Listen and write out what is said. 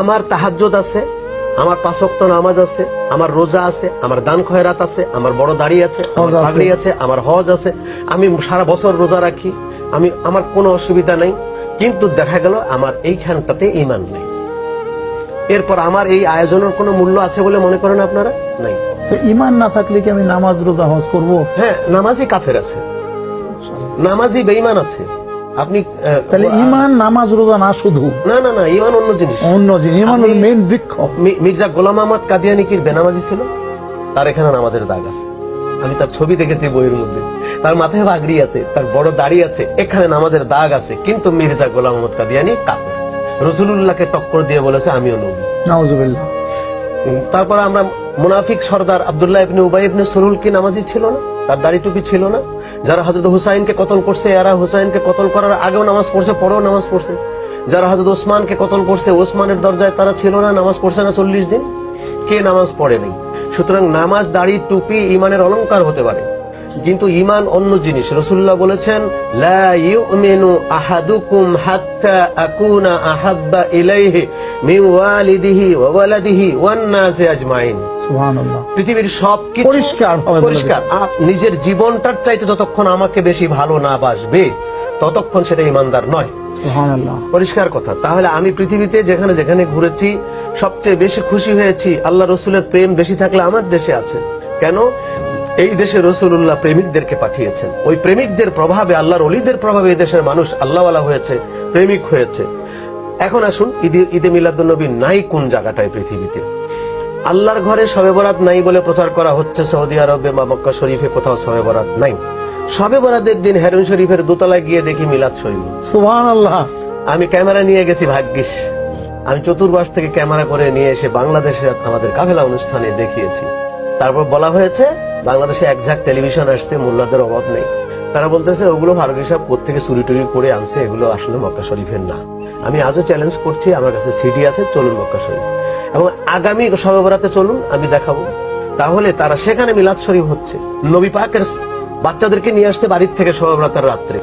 আমার তাহাজ্জুদ আছে, আমার 5 ওয়াক্ত নামাজ আছে, আমার রোজা আছে, আমার দান খয়রাত আছে, আমার বড় দাড়ি আছে, আমার পাগড়ি আছে, আমার হজ আছে, আমি সারা বছর রোজা রাখি, আমার কোনো অসুবিধা নাই। কিন্তু দেখা গেল আমার এইখানটাতে ঈমান নেই। এরপর আমার এই আয়োজনের কোনো মূল্য আছে বলে মনে করেন আপনারা? নাই। তো ঈমান না থাকলে কি আমি নামাজ রোজা হজ করব? হ্যাঁ, নামাজি কাফের আছে, নামাজি বেঈমান আছে। আপনি তাহলে ঈমান নামাজ রোজা না শুধু? না না না, ঈমান অন্য জিনিস। অন্য জিনিস, ঈমান হলো মেইন বৃক্ষ। মির্জা গোলাম আহমদ কাদিয়ানী কি বেনামাজি ছিল? তার এখানে নামাজের দাগ আছে, আমি তার ছবি দেখেছি বইয়ের মধ্যে। তার মাথায় পাগড়ি আছে, তার বড় দাড়ি আছে, এখানে নামাজের দাগ আছে। কিন্তু মির্জা গোলাম আহমদ কাদিয়ানী কাফের। রাসূলুল্লাহকে টক্কর দিয়ে বলেছে আমিও নবী। নাউজুবিল্লাহ। তারপর আমরা মুনাফিক সর্দার আব্দুল্লাহ ইবনে উবাই ইবনে সুলুল কি নামাজি ছিল না? তার দাড়ি টুপি ছিল না? যারা হযরত হুসাইনকে কতল করছে, এরা হুসাইনকে কতল করার আগেও নামাজ পড়ছে, পরেও নামাজ পড়ছে। যারা হযরত ওসমানকে কতল করছে, ওসমানের দরজায় তারা ছিল না, নামাজ পড়ছে না 40 দিন? কে নামাজ পড়ে নাই? সুতরাং নামাজ, দাড়ি, টুপি ঈমানের অলংকার হতে পারে, কিন্তু ঈমান অন্য জিনিস। রাসূলুল্লাহ বলেছেন লা ইউমিনু আহাদুকুম হাত্তা আকুনা আহাব্বা ইলাইহি মিন ওয়ালিদিহি ওয়া ওয়ালাদিহি ওয়ান নাসি আজমাইন। সুবহানাল্লাহ। পৃথিবীর সবকিছু পরিষ্কার। নিজের জীবনটার চাইতে যতক্ষণ আমাকে বেশি ভালো না বাসবে ততক্ষণ সেটা ঈমানদার নয়। সুবহানাল্লাহ। পরিষ্কার কথা। তাহলে আমি পৃথিবীতে যেখানে যেখানে ঘুরেছি সবচেয়ে বেশি খুশি হয়েছি আল্লাহ রসুলের প্রেম বেশি থাকলে আমার দেশে আছে। কেন? এই দেশে রাসূলুল্লাহ প্রেমিকদেরকে পাঠিয়েছেন। ওই প্রেমিকদের প্রভাবে, আল্লাহর ওলিদের প্রভাবে এই দেশের মানুষ আল্লাহওয়ালা হয়েছে, প্রেমিক হয়েছে। এখন আসুন, ঈদে মিলাদুন্নবী নাই কোন জায়গাটায় পৃথিবীতে? আল্লাহর ঘরে শবে বরাত নাই বলে প্রচার করা হচ্ছে সৌদি আরবে বা মক্কা শরীফে কোথাও শবে বরাত নাই। শবে বরাতের দিন হেরন শরীফের দোতলায় গিয়ে দেখি মিলাদ শরীফ। সুবহানাল্লাহ। আমি ক্যামেরা নিয়ে গেছি, ভাগ্যিস আমি চতুর্পাশ থেকে ক্যামেরা করে নিয়ে এসে বাংলাদেশে আমাদের কাফেলা অনুষ্ঠানে দেখিয়েছি। তারপর বলা হয়েছে বাংলাদেশে একঝাক টেলিভিশন আসছে, মোল্লাদের অভাব নেই। তারা বলতেছে ওগুলো ফারুকী সাহেব কোত্থেকে চুরি টুরি করে আনছে, এগুলো আসলে মক্কা শরীফের না। আমি আজও চ্যালেঞ্জ করছি, আমার কাছে সিডি আছে, চলুন মক্কা শরীফ, এবং আগামী শবে বরাতে চলুন, আমি দেখাবো। তাহলে তারা সেখানে মিলাদ শরীফ হচ্ছে, নবী পাকের বাচ্চাদেরকে নিয়ে আসছে বাড়ির থেকে শবে বরাতের রাত্রে।